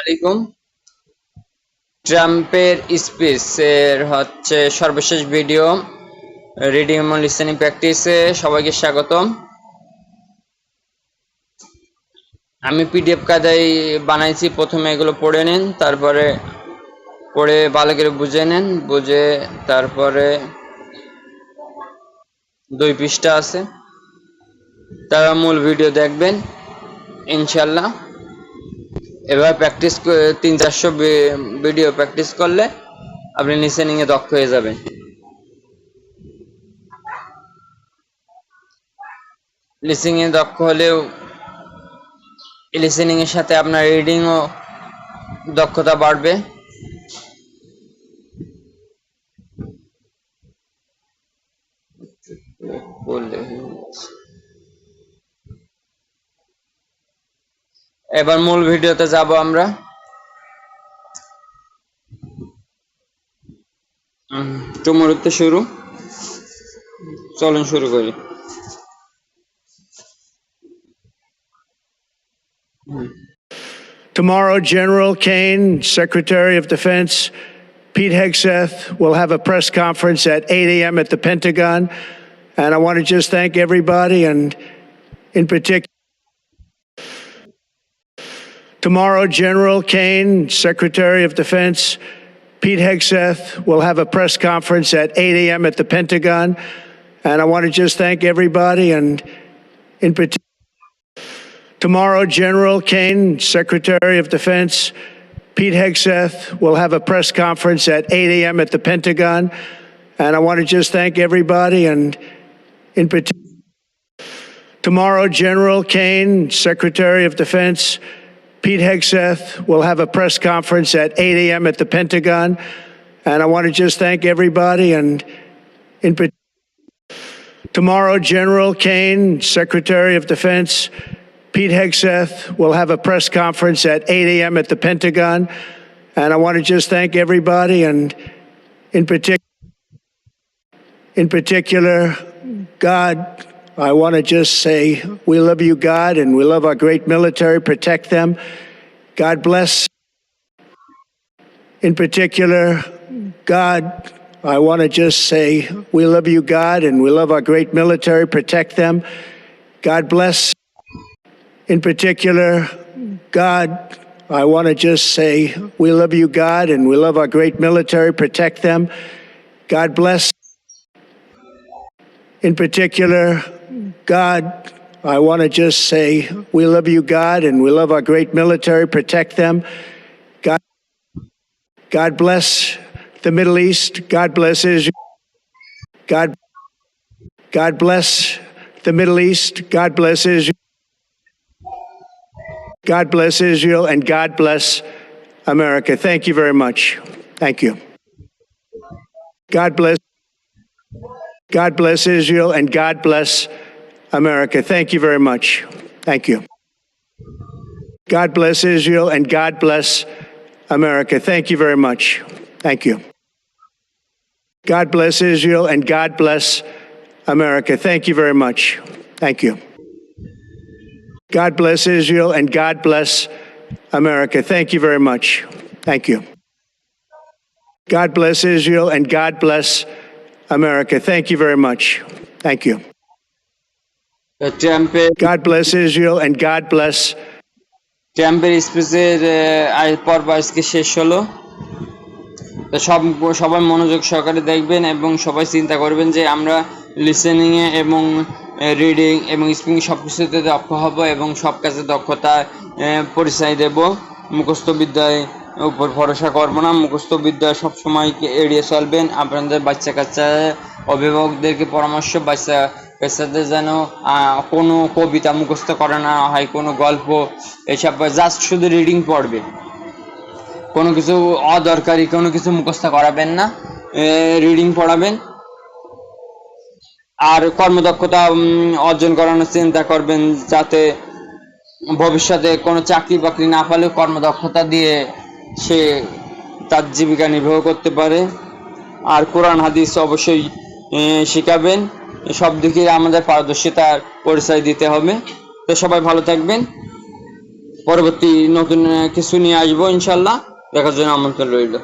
আলাইকুম। ট্রাম্পের স্পিচের সর্বশেষ ভিডিও রিডিং এবং লিসেনিং প্র্যাকটিসে সবাইকে স্বাগতম। আমি পিডিএফ কায়দায় বানাইছি, প্রথমে এগুলো পড়ে নিন, তারপরে পড়ে ভালো করে বুঝে নেন, বুঝে তারপরে 2 পৃষ্ঠা আছে, তারা মূল ভিডিও দেখবেন ইনশাল্লাহ। এবার প্র্যাকটিস 300-400 ভিডিও প্র্যাকটিস করলে আপনি লিসেনিং এ দক্ষ হয়ে যাবেন। লিসেনিং এ দক্ষ হলেও লিসেনিং এর সাথে আপনার রিডিং ও দক্ষতা বাড়বে। এবার মূল ভিডিওতে যাব আমরা। টুমুরতে শুরু, চলুন শুরু করি। Tomorrow, General Kane, Secretary of Defense Pete Hegseth, will have a press conference at 8 a.m. at the Pentagon. And I want to just thank everybody, and in particular, tomorrow, General Kane, Secretary of Defense Pete Hegseth, will have a press conference at 8 a.m. at the Pentagon. And I want to just thank everybody, and in particular, tomorrow, General Kane, Secretary of Defense Pete Hegseth, will have a press conference at 8 a.m. at the Pentagon. And I want to just thank everybody, and in particular, tomorrow, General Kane, Secretary of Defense Pete Hegseth, will have a press conference at 8 a.m. at the Pentagon. And I want to just thank everybody, and in particular, tomorrow, General Kane, Secretary of Defense Pete Hegseth, will have a press conference at 8 a.m. at the Pentagon. And I want to just thank everybody, and in particular, God, I want to just say, we love you, God, and we love our great military. Protect them. God bless. In particular, God, I want to just say, we love you, God, and we love our great military. Protect them. God bless. In particular, God, I want to just say, we love you, God, and we love our great military. Protect them. God bless. In particular, God, I want to just say, we love you, God, and we love our great military. Protect them. God bless the Middle East. God bless Israel. God bless the Middle East. God bless Israel. God bless Israel, and God bless America. Thank you very much. Thank you. God bless Israel, and God bless America. Thank you very much. Thank you. God bless Israel, and God bless America. Thank you very much. Thank you. God bless Israel, and God bless America. Thank you very much. Thank you. God bless Israel, and God bless America. Thank you very much. Thank you. God bless Israel, and God bless America. Thank you very much. Thank you. God bless Israel, and God bless. ট্রাম্পের স্পিচের পর্ব আজকে শেষ হলো। তো সবাই মনোযোগ সহকারে দেখবেন এবং সবাই চিন্তা করবেন যে আমরা লিসেনিং এ এবং রিডিং এবং স্পিকিং সব কিছুতে দক্ষ হব এবং সব কাজে দক্ষতা পরিচয় দেব। মুখস্থ বিদ্যায় উপর ভরসা করব না, মুখস্থ বিদ্যা সবসময় এড়িয়ে চলবেন। আপনাদের বাচ্চা কাচ্চা অভিভাবকদেরকে পরামর্শ, বাচ্চাদের যেন কোনো কবিতা মুখস্থ করা না হয়, কোনো গল্প, এসব জাস্ট শুধু রিডিং পড়বে, কোনো কিছু অদরকারি কোনো কিছু মুখস্থ করাবেন না, রিডিং পড়াবেন। আর কর্মদক্ষতা অর্জন করানোর চিন্তা করবেন, যাতে ভবিষ্যতে কোনো চাকরি বাকরি না পেলেও কর্মদক্ষতা দিয়ে সে তার জীবিকা নির্বাহ করতে পারে। আর কোরআন হাদিস অবশ্যই শেখাবেন। সব দিকে আমাদের পারদর্শিতার পরিচয় দিতে হবে। তো সবাই ভালো থাকবেন। পরবর্তী নতুন কিছু নিয়ে আসবো ইনশাল্লাহ, দেখার জন্য আমন্ত্রণ রইল।